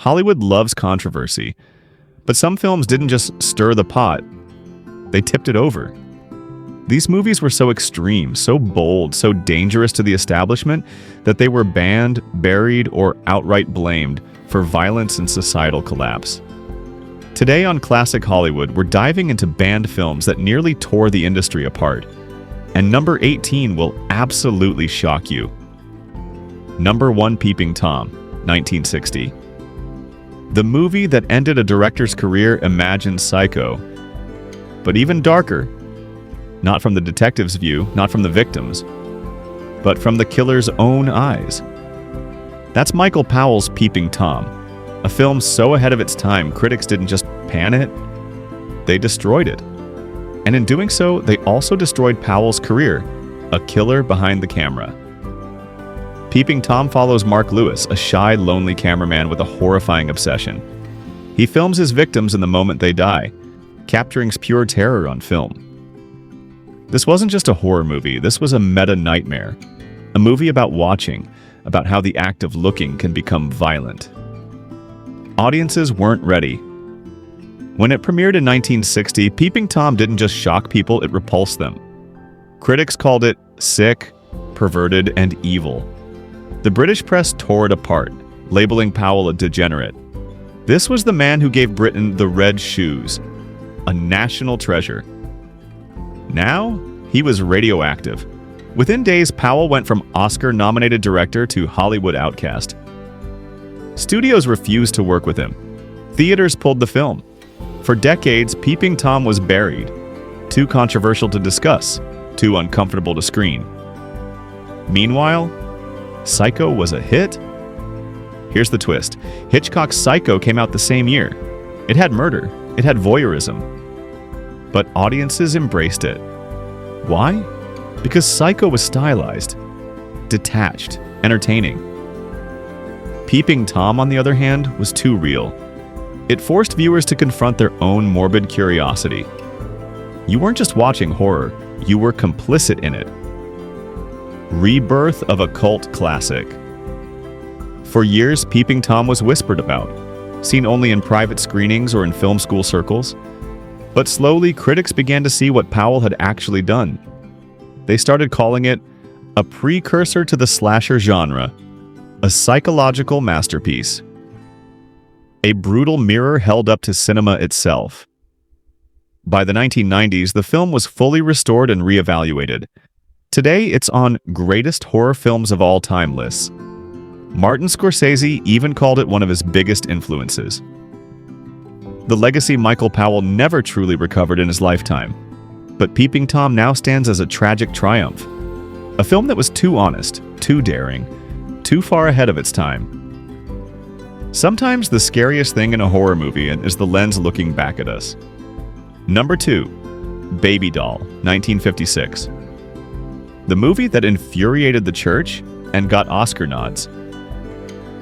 Hollywood loves controversy, but some films didn't just stir the pot, they tipped it over. These movies were so extreme, so bold, so dangerous to the establishment that they were banned, buried, or outright blamed for violence and societal collapse. Today on Classic Hollywood, we're diving into banned films that nearly tore the industry apart. And number 18 will absolutely shock you. Number 1, Peeping Tom, 1960. The movie that ended a director's career imagined Psycho. But even darker, not from the detective's view, not from the victim's, but from the killer's own eyes. That's Michael Powell's Peeping Tom, a film so ahead of its time critics didn't just pan it, they destroyed it. And in doing so, they also destroyed Powell's career, a killer behind the camera. Peeping Tom follows Mark Lewis, a shy, lonely cameraman with a horrifying obsession. He films his victims in the moment they die, capturing pure terror on film. This wasn't just a horror movie, this was a meta-nightmare. A movie about watching, about how the act of looking can become violent. Audiences weren't ready. When it premiered in 1960, Peeping Tom didn't just shock people, it repulsed them. Critics called it sick, perverted, and evil. The British press tore it apart, labeling Powell a degenerate. This was the man who gave Britain the red shoes, a national treasure. Now, he was radioactive. Within days, Powell went from Oscar-nominated director to Hollywood outcast. Studios refused to work with him. Theaters pulled the film. For decades, Peeping Tom was buried. Too controversial to discuss, too uncomfortable to screen. Meanwhile, Psycho was a hit? Here's the twist. Hitchcock's Psycho came out the same year. It had murder. It had voyeurism. But audiences embraced it. Why? Because Psycho was stylized, detached, entertaining. Peeping Tom, on the other hand, was too real. It forced viewers to confront their own morbid curiosity. You weren't just watching horror, you were complicit in it. Rebirth of a cult classic. For years, Peeping Tom was whispered about, seen only in private screenings or in film school circles. But slowly, critics began to see what Powell had actually done. They started calling it a precursor to the slasher genre, a psychological masterpiece, a brutal mirror held up to cinema itself. By the 1990s, the film was fully restored and reevaluated. Today, it's on greatest horror films of all time lists. Martin Scorsese even called it one of his biggest influences. The legacy Michael Powell never truly recovered in his lifetime. But Peeping Tom now stands as a tragic triumph. A film that was too honest, too daring, too far ahead of its time. Sometimes the scariest thing in a horror movie is the lens looking back at us. Number 2, Baby Doll, 1956. The movie that infuriated the church and got Oscar nods.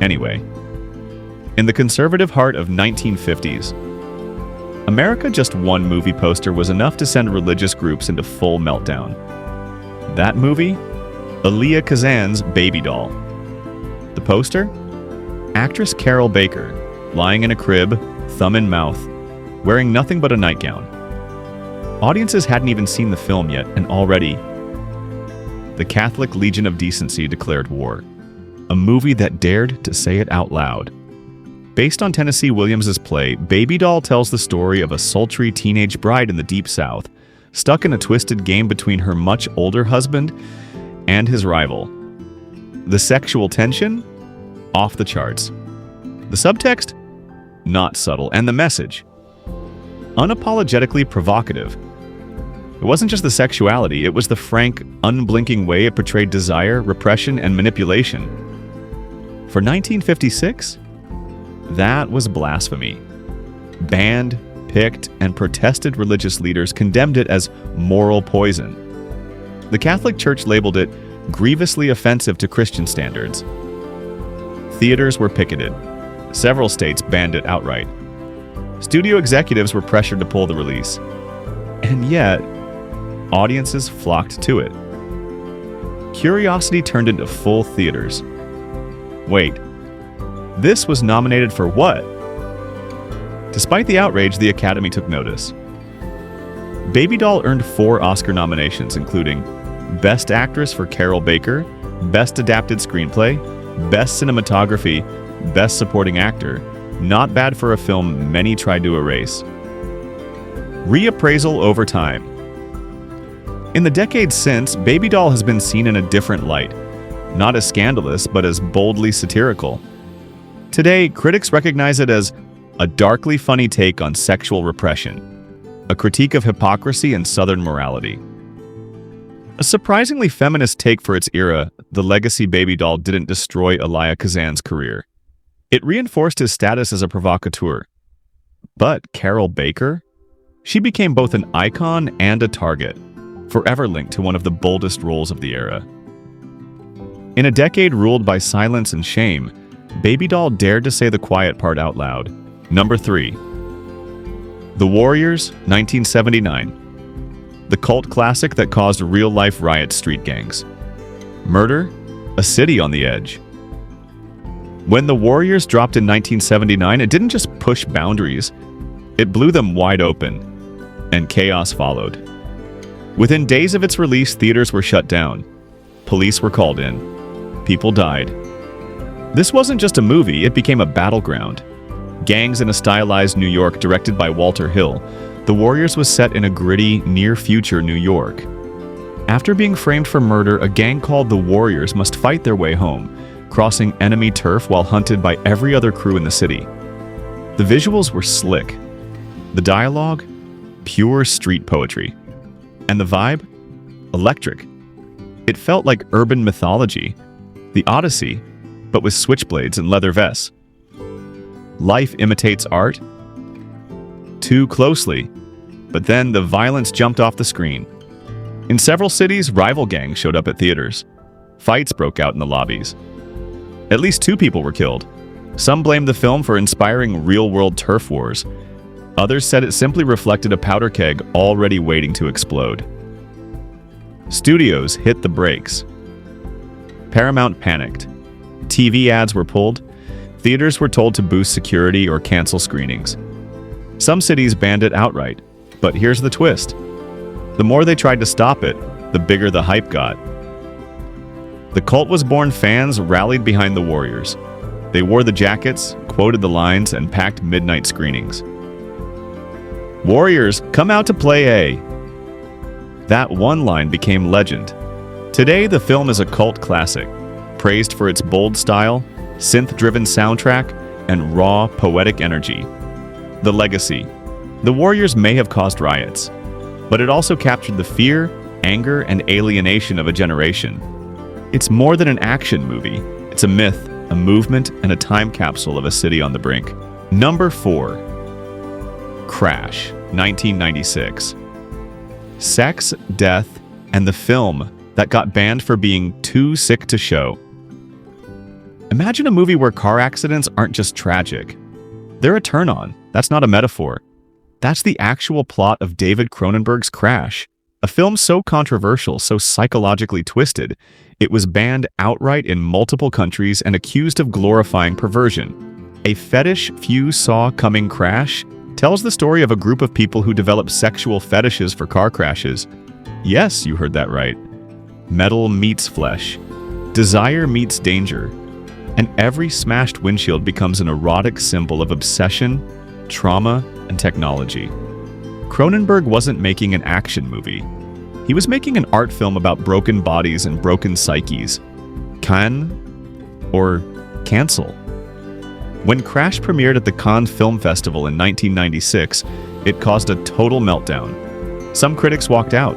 Anyway, in the conservative heart of 1950s, America, just one movie poster was enough to send religious groups into full meltdown. That movie? Elia Kazan's Baby Doll. The poster? Actress Carol Baker, lying in a crib, thumb in mouth, wearing nothing but a nightgown. Audiences hadn't even seen the film yet, and already, the Catholic Legion of Decency declared war. A movie that dared to say it out loud. Based on Tennessee Williams's play, Baby Doll tells the story of a sultry teenage bride in the Deep South, stuck in a twisted game between her much older husband and his rival. The sexual tension? Off the charts. The subtext? Not subtle. And the message? Unapologetically provocative. It wasn't just the sexuality, it was the frank, unblinking way it portrayed desire, repression, and manipulation. For 1956? That was blasphemy. Banned, picked, and protested religious leaders condemned it as moral poison. The Catholic Church labeled it grievously offensive to Christian standards. Theaters were picketed. Several states banned it outright. Studio executives were pressured to pull the release. And yet, audiences flocked to it. Curiosity turned into full theaters. Wait, This was nominated for what? Despite the outrage, the Academy took notice. Baby Doll earned 4 Oscar nominations, including Best Actress for Carol Baker, Best Adapted Screenplay, Best Cinematography, Best Supporting Actor. Not bad for a film many tried to erase. Reappraisal over time. In the decades since, Baby Doll has been seen in a different light. Not as scandalous, but as boldly satirical. Today, critics recognize it as a darkly funny take on sexual repression, a critique of hypocrisy and Southern morality. A surprisingly feminist take for its era, the legacy Baby Doll didn't destroy Elia Kazan's career. It reinforced his status as a provocateur. But Carol Baker? She became both an icon and a target, forever linked to one of the boldest roles of the era. In a decade ruled by silence and shame, Baby Doll dared to say the quiet part out loud. Number 3. The Warriors, 1979. The cult classic that caused real-life riot street gangs. Murder? A city on the edge. When The Warriors dropped in 1979, it didn't just push boundaries, it blew them wide open, and chaos followed. Within days of its release, theaters were shut down. Police were called in. People died. This wasn't just a movie, it became a battleground. Gangs in a stylized New York directed by Walter Hill, The Warriors was set in a gritty, near-future New York. After being framed for murder, a gang called the Warriors must fight their way home, crossing enemy turf while hunted by every other crew in the city. The visuals were slick. The dialogue? Pure street poetry. And the vibe? Electric. It felt like urban mythology, the Odyssey, but with switchblades and leather vests. Life imitates art? Too closely. But then the violence jumped off the screen. In several cities, rival gangs showed up at theaters. Fights broke out in the lobbies. At least 2 people were killed. Some blamed the film for inspiring real-world turf wars. Others said it simply reflected a powder keg already waiting to explode. Studios hit the brakes. Paramount panicked. TV ads were pulled. Theaters were told to boost security or cancel screenings. Some cities banned it outright. But here's the twist. The more they tried to stop it, the bigger the hype got. The cult was born fans rallied behind the Warriors. They wore the jackets, quoted the lines, and packed midnight screenings. Warriors, come out to play A. That one line became legend. Today, the film is a cult classic, praised for its bold style, synth-driven soundtrack, and raw, poetic energy. The legacy. The Warriors may have caused riots, but it also captured the fear, anger, and alienation of a generation. It's more than an action movie. It's a myth, a movement, and a time capsule of a city on the brink. Number 4. Crash, 1996. Sex, death, and the film that got banned for being too sick to show. Imagine a movie where car accidents aren't just tragic. They're a turn-on. That's not a metaphor. That's the actual plot of David Cronenberg's Crash, a film so controversial, so psychologically twisted, it was banned outright in multiple countries and accused of glorifying perversion. A fetish few saw coming Crash tells the story of a group of people who develop sexual fetishes for car crashes. Yes, you heard that right. Metal meets flesh. Desire meets danger. And every smashed windshield becomes an erotic symbol of obsession, trauma, and technology. Cronenberg wasn't making an action movie. He was making an art film about broken bodies and broken psyches. Can or cancel. When Crash premiered at the Cannes Film Festival in 1996, it caused a total meltdown. Some critics walked out.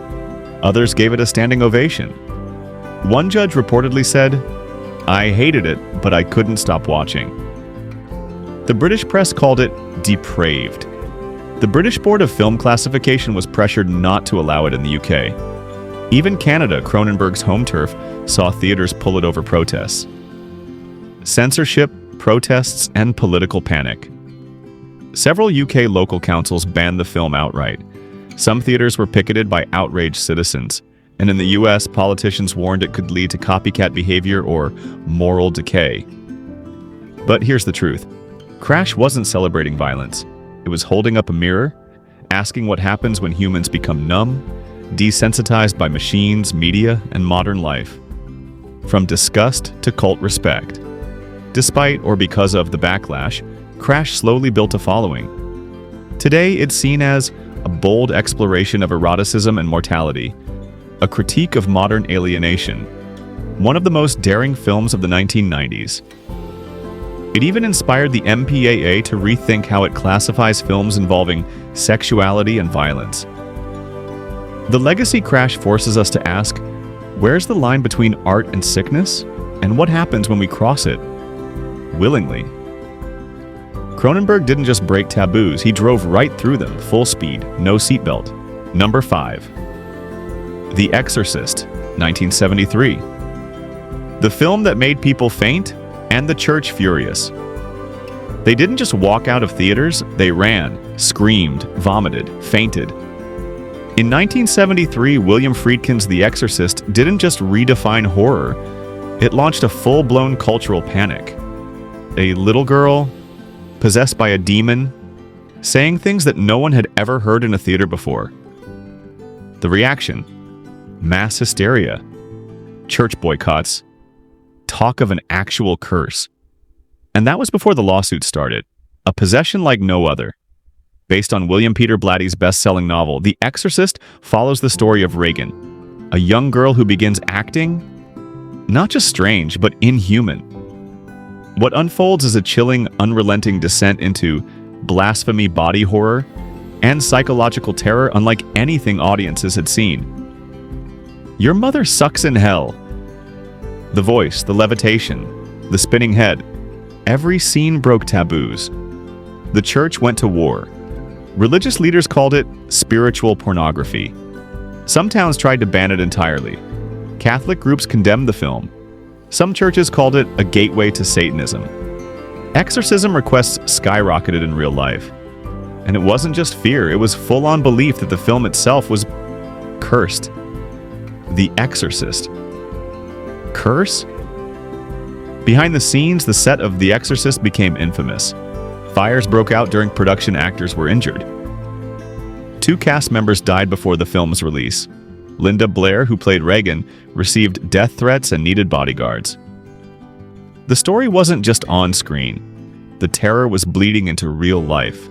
Others gave it a standing ovation. One judge reportedly said, "I hated it, but I couldn't stop watching." The British press called it depraved. The British Board of Film Classification was pressured not to allow it in the UK. Even Canada, Cronenberg's home turf, saw theaters pull it over protests. Censorship, protests, and political panic. Several UK local councils banned the film outright. Some theaters were picketed by outraged citizens, and in the US, politicians warned it could lead to copycat behavior or moral decay. But here's the truth. Crash wasn't celebrating violence. It was holding up a mirror, asking what happens when humans become numb, desensitized by machines, media, and modern life. From disgust to cult respect. Despite or because of the backlash, Crash slowly built a following. Today, it's seen as a bold exploration of eroticism and mortality, a critique of modern alienation, one of the most daring films of the 1990s. It even inspired the MPAA to rethink how it classifies films involving sexuality and violence. The legacy Crash forces us to ask, where's the line between art and sickness, and what happens when we cross it? Willingly. Cronenberg didn't just break taboos, he drove right through them, full speed, no seatbelt. Number 5. The Exorcist, 1973. The film that made people faint and the church furious. They didn't just walk out of theaters, they ran, screamed, vomited, fainted. In 1973, William Friedkin's The Exorcist didn't just redefine horror, it launched a full-blown cultural panic. A little girl, possessed by a demon, saying things that no one had ever heard in a theater before. The reaction: mass hysteria, church boycotts, talk of an actual curse. And that was before the lawsuit started. A possession like no other. Based on William Peter Blatty's best-selling novel, The Exorcist follows the story of Regan, a young girl who begins acting not just strange, but inhuman. What unfolds is a chilling, unrelenting descent into blasphemy, body horror, and psychological terror unlike anything audiences had seen. Your mother sucks in hell. The voice, the levitation, the spinning head. Every scene broke taboos. The church went to war. Religious leaders called it spiritual pornography. Some towns tried to ban it entirely. Catholic groups condemned the film. Some churches called it a gateway to Satanism. Exorcism requests skyrocketed in real life. And it wasn't just fear, it was full-on belief that the film itself was cursed. The Exorcist. Curse? Behind the scenes, the set of The Exorcist became infamous. Fires broke out during production, actors were injured. 2 cast members died before the film's release. Linda Blair, who played Regan, received death threats and needed bodyguards. The story wasn't just on screen. The terror was bleeding into real life.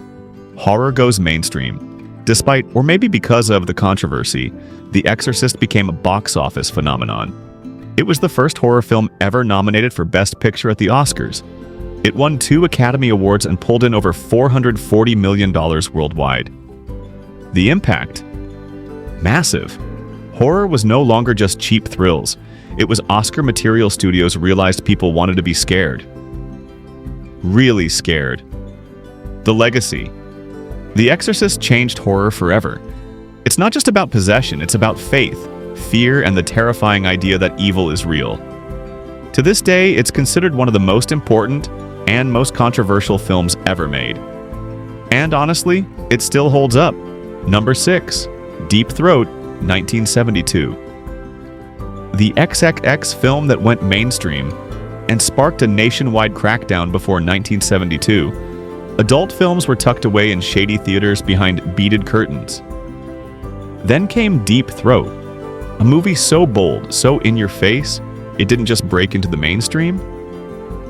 Horror goes mainstream. Despite, or maybe because of, the controversy, The Exorcist became a box office phenomenon. It was the first horror film ever nominated for Best Picture at the Oscars. It won 2 Academy Awards and pulled in over $440 million worldwide. The impact? Massive. Horror was no longer just cheap thrills. It was Oscar material. Studios realized people wanted to be scared. Really scared. The legacy. The Exorcist changed horror forever. It's not just about possession, it's about faith, fear, and the terrifying idea that evil is real. To this day, it's considered one of the most important and most controversial films ever made. And honestly, it still holds up. Number 6, Deep Throat, 1972. The XXX film that went mainstream and sparked a nationwide crackdown before 1972. Adult films were tucked away in shady theaters behind beaded curtains. Then came Deep Throat, a movie so bold, so in your face, it didn't just break into the mainstream.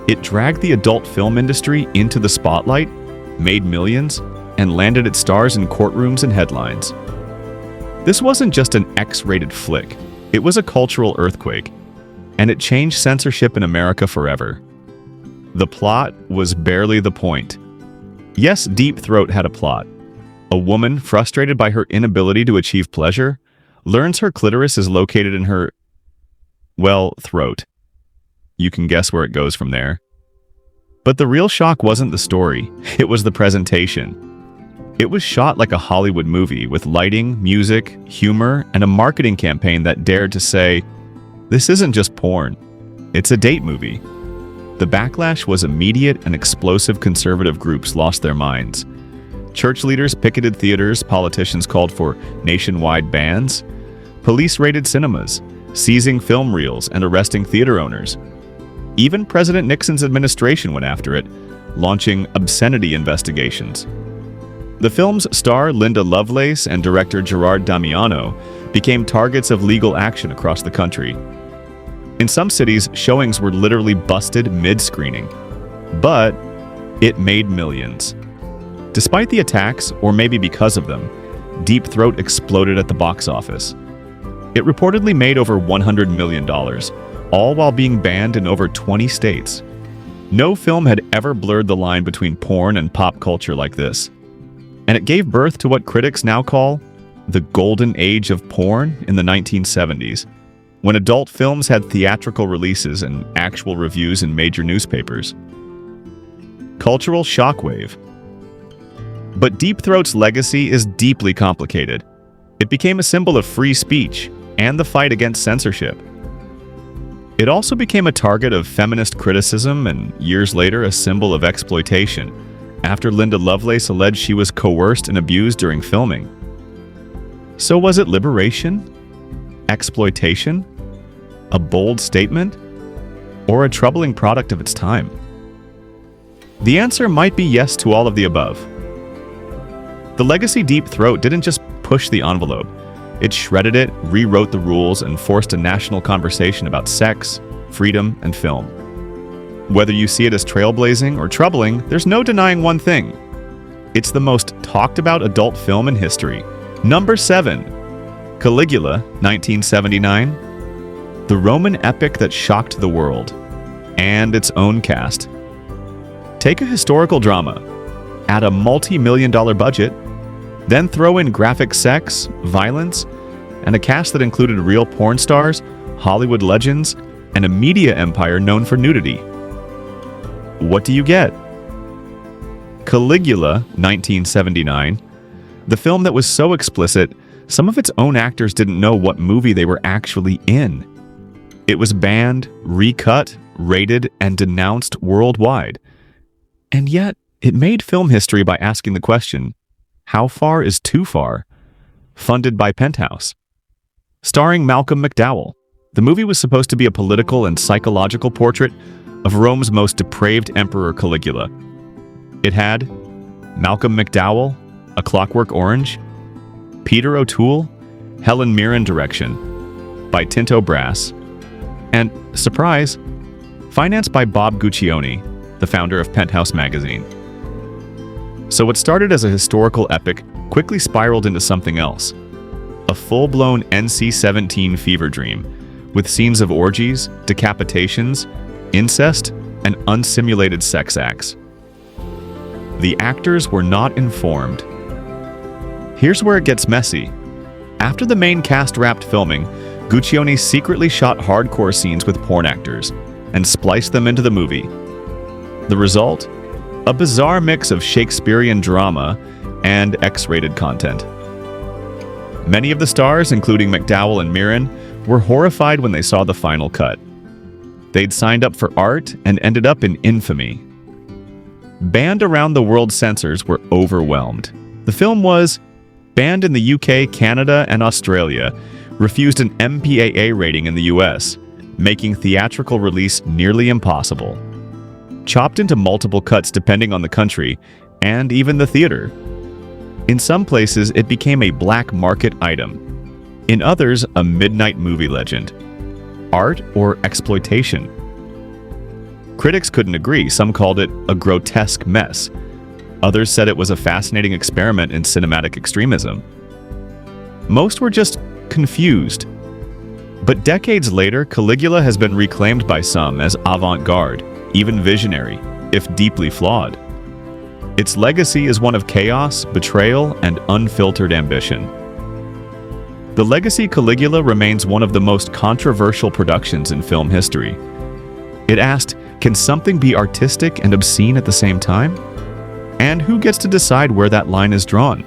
It dragged the adult film industry into the spotlight, made millions, and landed its stars in courtrooms and headlines. This wasn't just an X-rated flick, it was a cultural earthquake, and it changed censorship in America forever. The plot was barely the point. Yes, Deep Throat had a plot. A woman, frustrated by her inability to achieve pleasure, learns her clitoris is located in her, well, throat. You can guess where it goes from there. But the real shock wasn't the story, it was the presentation. It was shot like a Hollywood movie with lighting, music, humor, and a marketing campaign that dared to say, this isn't just porn, it's a date movie. The backlash was immediate and explosive. Conservative groups lost their minds. Church leaders picketed theaters, politicians called for nationwide bans. Police raided cinemas, seizing film reels and arresting theater owners. Even President Nixon's administration went after it, launching obscenity investigations. The film's star Linda Lovelace and director Gerard Damiano became targets of legal action across the country. In some cities, showings were literally busted mid-screening. But it made millions. Despite the attacks, or maybe because of them, Deep Throat exploded at the box office. It reportedly made over $100 million, all while being banned in over 20 states. No film had ever blurred the line between porn and pop culture like this. And it gave birth to what critics now call the golden age of porn in the 1970s, when adult films had theatrical releases and actual reviews in major newspapers. Cultural shockwave. But Deep Throat's legacy is deeply complicated. It became a symbol of free speech and the fight against censorship. It also became a target of feminist criticism and, years later, a symbol of exploitation, after Linda Lovelace alleged she was coerced and abused during filming. So was it liberation? Exploitation? A bold statement? Or a troubling product of its time? The answer might be yes to all of the above. The legacy Deep Throat didn't just push the envelope. It shredded it, rewrote the rules, and forced a national conversation about sex, freedom, and film. Whether you see it as trailblazing or troubling, there's no denying one thing. It's the most talked about adult film in history. Number 7. Caligula, 1979. The Roman epic that shocked the world. And its own cast. Take a historical drama, add a multi-million-dollar budget, then throw in graphic sex, violence, and a cast that included real porn stars, Hollywood legends, and a media empire known for nudity. What do you get? Caligula, 1979, the film that was so explicit, some of its own actors didn't know what movie they were actually in. It was banned, recut, rated, and denounced worldwide. And yet, it made film history by asking the question, how far is too far? Funded by Penthouse. Starring Malcolm McDowell, the movie was supposed to be a political and psychological portrait of Rome's most depraved emperor Caligula. It had Malcolm McDowell, A Clockwork Orange, Peter O'Toole, Helen Mirren direction, by Tinto Brass, and, surprise, financed by Bob Guccione, the founder of Penthouse magazine. So what started as a historical epic quickly spiraled into something else. A full-blown NC-17 fever dream, with scenes of orgies, decapitations, incest, and unsimulated sex acts. The actors were not informed. Here's where it gets messy. After the main cast wrapped filming, Guccione secretly shot hardcore scenes with porn actors and spliced them into the movie. The result? A bizarre mix of Shakespearean drama and X-rated content. Many of the stars, including McDowell and Mirren, were horrified when they saw the final cut. They'd signed up for art and ended up in infamy. Banned around the world censors were overwhelmed. The film was banned in the UK, Canada, and Australia, refused an MPAA rating in the US, making theatrical release nearly impossible. Chopped into multiple cuts depending on the country, and even the theater. In some places, it became a black market item. In others, a midnight movie legend. Art or exploitation? Critics couldn't agree. Some called it a grotesque mess. Others said it was a fascinating experiment in cinematic extremism. Most were just confused. But decades later, Caligula has been reclaimed by some as avant-garde, even visionary, if deeply flawed. Its legacy is one of chaos, betrayal, and unfiltered ambition. The legacy Caligula remains one of the most controversial productions in film history. It asked, can something be artistic and obscene at the same time? And who gets to decide where that line is drawn?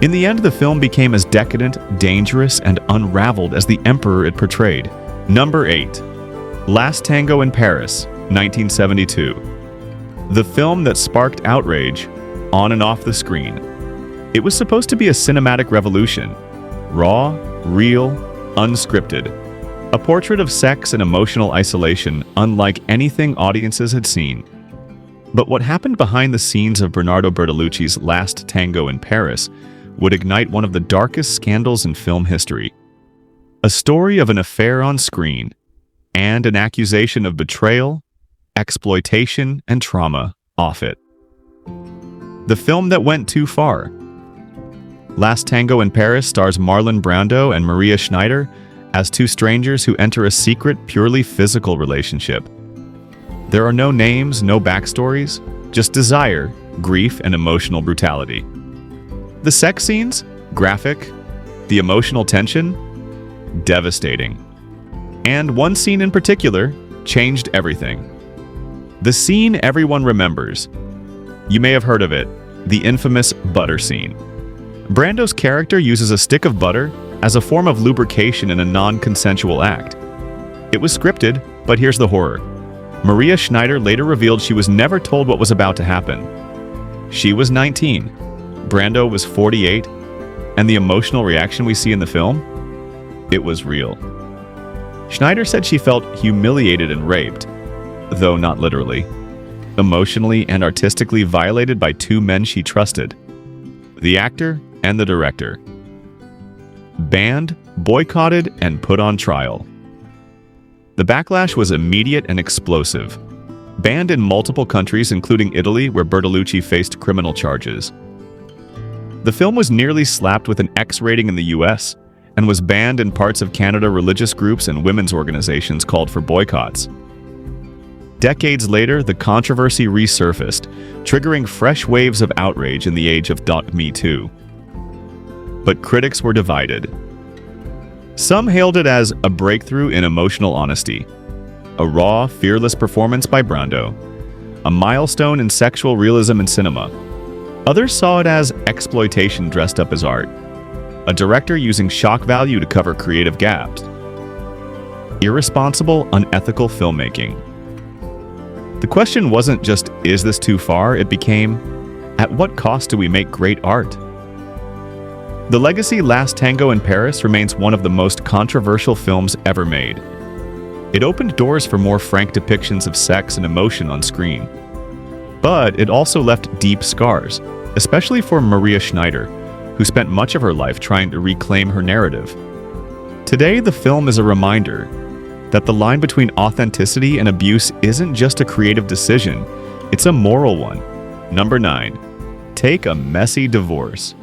In the end, the film became as decadent, dangerous, and unraveled as the emperor it portrayed. Number 8. Last Tango in Paris, 1972. The film that sparked outrage on and off the screen. It was supposed to be a cinematic revolution. Raw, real, unscripted. A portrait of sex and emotional isolation unlike anything audiences had seen. But what happened behind the scenes of Bernardo Bertolucci's Last Tango in Paris would ignite one of the darkest scandals in film history. A story of an affair on screen and an accusation of betrayal, exploitation, and trauma off it. The film that went too far. Last Tango in Paris stars Marlon Brando and Maria Schneider as two strangers who enter a secret, purely physical relationship. There are no names, no backstories, just desire, grief, and emotional brutality. The sex scenes? Graphic. The emotional tension? Devastating. And one scene in particular changed everything. The scene everyone remembers. You may have heard of it, the infamous butter scene. Brando's character uses a stick of butter as a form of lubrication in a non-consensual act. It was scripted, but here's the horror. Maria Schneider later revealed she was never told what was about to happen. She was 19, Brando was 48, and the emotional reaction we see in the film? It was real. Schneider said she felt humiliated and raped, though not literally, emotionally and artistically violated by two men she trusted, the actor and the director. Banned, boycotted, and put on trial. The backlash was immediate and explosive. Banned in multiple countries, including Italy, where Bertolucci faced criminal charges. The film was nearly slapped with an X rating in the US, and was banned in parts of Canada. Religious groups and women's organizations called for boycotts. Decades later, the controversy resurfaced, triggering fresh waves of outrage in the age of .Me Too. But critics were divided. Some hailed it as a breakthrough in emotional honesty, a raw, fearless performance by Brando, a milestone in sexual realism in cinema. Others saw it as exploitation dressed up as art, a director using shock value to cover creative gaps. Irresponsible, unethical filmmaking. The question wasn't just, is this too far? It became, at what cost do we make great art? The legacy Last Tango in Paris remains one of the most controversial films ever made. It opened doors for more frank depictions of sex and emotion on screen. But it also left deep scars, especially for Maria Schneider, who spent much of her life trying to reclaim her narrative. Today, the film is a reminder that the line between authenticity and abuse isn't just a creative decision, it's a moral one. Number 9. Take a messy divorce.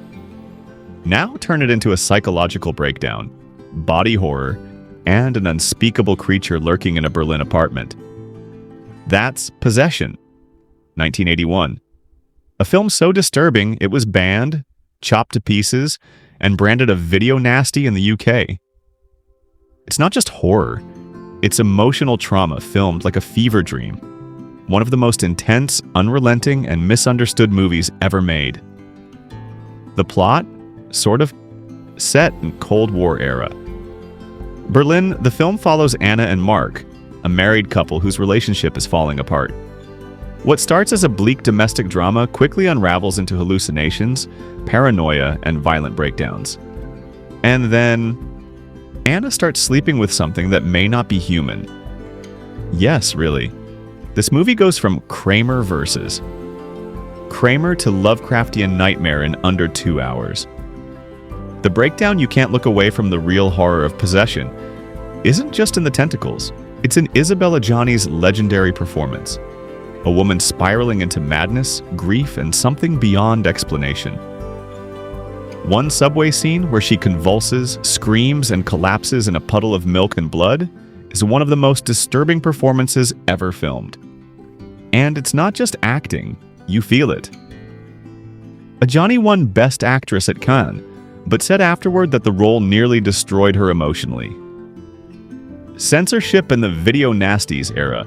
Now turn it into a psychological breakdown, body horror, and an unspeakable creature lurking in a Berlin apartment. That's Possession, 1981. A film so disturbing it was banned, chopped to pieces, and branded a video nasty in the UK. It's not just horror, it's emotional trauma filmed like a fever dream. One of the most intense, unrelenting, and misunderstood movies ever made. The plot? Sort of set in Cold War era. Berlin, the film follows Anna and Mark, a married couple whose relationship is falling apart. What starts as a bleak domestic drama quickly unravels into hallucinations, paranoia, and violent breakdowns. And then, Anna starts sleeping with something that may not be human. Yes, really. This movie goes from Kramer versus Kramer to Lovecraftian nightmare in under 2 hours. The breakdown you can't look away from the real horror of Possession isn't just in the tentacles, it's in Isabella Gianni's legendary performance. A woman spiraling into madness, grief, and something beyond explanation. One subway scene where she convulses, screams, and collapses in a puddle of milk and blood is one of the most disturbing performances ever filmed. And it's not just acting, you feel it. A Gianni won Best Actress at Cannes, but said afterward that the role nearly destroyed her emotionally. Censorship in the video nasties era.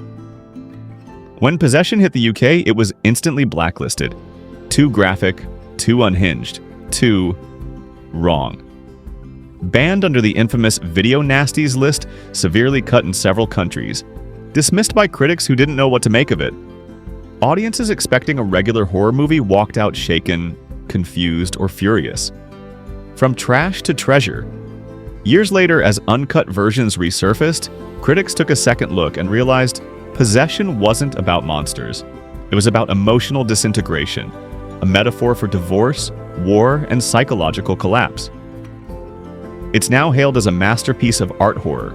When Possession hit the UK, it was instantly blacklisted. Too graphic, too unhinged, too wrong. Banned under the infamous video nasties list, severely cut in several countries. Dismissed by critics who didn't know what to make of it. Audiences expecting a regular horror movie walked out shaken, confused, or furious. From trash to treasure, Years later, as uncut versions resurfaced, critics took a second look and realized possession wasn't about monsters. It was about emotional disintegration, a metaphor for divorce, war, and psychological collapse. It's now hailed as a masterpiece of art horror,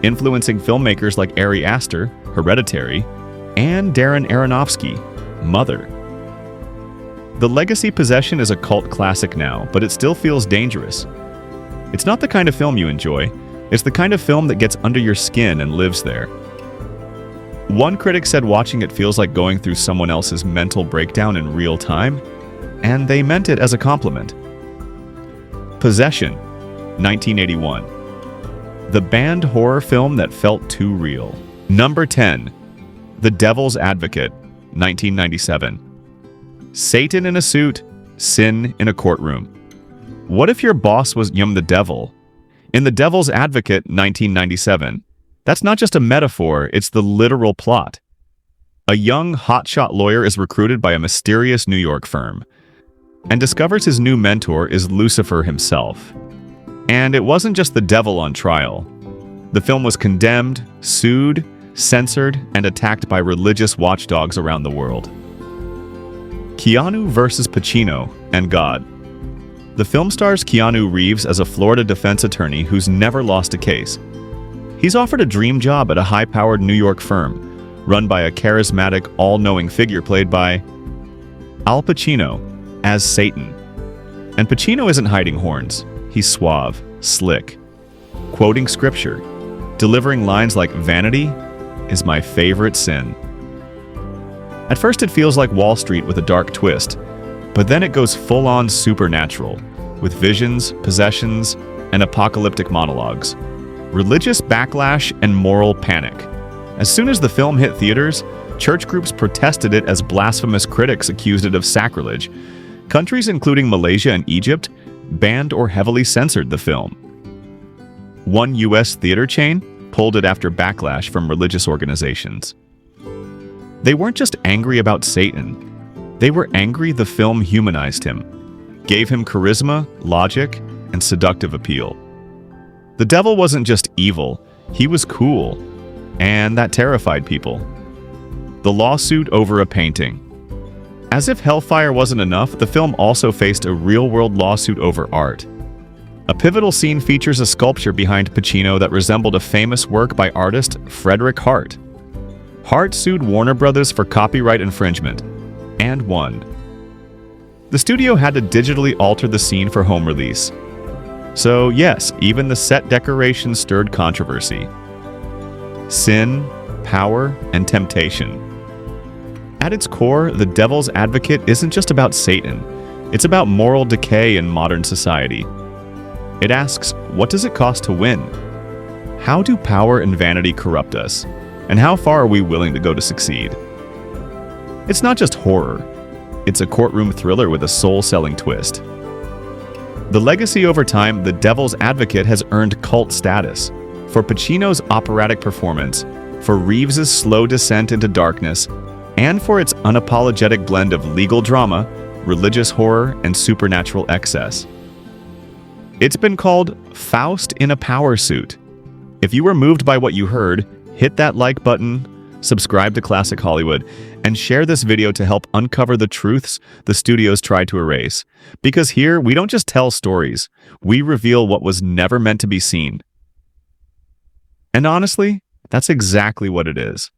influencing filmmakers like Ari Aster, Hereditary, and Darren Aronofsky, Mother. The legacy Possession is a cult classic now, but it still feels dangerous. It's not the kind of film you enjoy, it's the kind of film that gets under your skin and lives there. One critic said watching it feels like going through someone else's mental breakdown in real time, and they meant it as a compliment. Possession, 1981. The banned horror film that felt too real. Number 10. The Devil's Advocate, 1997. Satan in a suit, sin in a courtroom. What if your boss was the devil? In The Devil's Advocate, 1997, that's not just a metaphor, it's the literal plot. A young, hotshot lawyer is recruited by a mysterious New York firm and discovers his new mentor is Lucifer himself. And it wasn't just the devil on trial. The film was condemned, sued, censored, and attacked by religious watchdogs around the world. Keanu versus Pacino and God. The film stars Keanu Reeves as a Florida defense attorney who's never lost a case. He's offered a dream job at a high-powered New York firm, run by a charismatic, all-knowing figure played by Al Pacino as Satan. And Pacino isn't hiding horns. He's suave, slick, quoting scripture, delivering lines like "Vanity is my favorite sin." At first it feels like Wall Street with a dark twist, but then it goes full-on supernatural, with visions, possessions, and apocalyptic monologues. Religious backlash and moral panic. As soon as the film hit theaters, church groups protested it as blasphemous critics accused it of sacrilege. Countries including Malaysia and Egypt banned or heavily censored the film. One U.S. theater chain pulled it after backlash from religious organizations. They weren't just angry about Satan. They were angry the film humanized him, gave him charisma, logic, and seductive appeal. The devil wasn't just evil, he was cool, and that terrified people. The lawsuit over a painting. As if hellfire wasn't enough, the film also faced a real-world lawsuit over art. A pivotal scene features a sculpture behind Pacino that resembled a famous work by artist Frederick Hart. Hart sued Warner Brothers for copyright infringement, and won. The studio had to digitally alter the scene for home release. So yes, even the set decorations stirred controversy. Sin, power, and temptation. At its core, The Devil's Advocate isn't just about Satan. It's about moral decay in modern society. It asks, what does it cost to win? How do power and vanity corrupt us? And how far are we willing to go to succeed? It's not just horror. It's a courtroom thriller with a soul-selling twist. The legacy over time, The Devil's Advocate has earned cult status. For Pacino's operatic performance, for Reeves' slow descent into darkness, and for its unapologetic blend of legal drama, religious horror, and supernatural excess. It's been called Faust in a power suit. If you were moved by what you heard, hit that like button, subscribe to Classic Hollywood, and share this video to help uncover the truths the studios tried to erase. Because here, we don't just tell stories, we reveal what was never meant to be seen. And honestly, that's exactly what it is.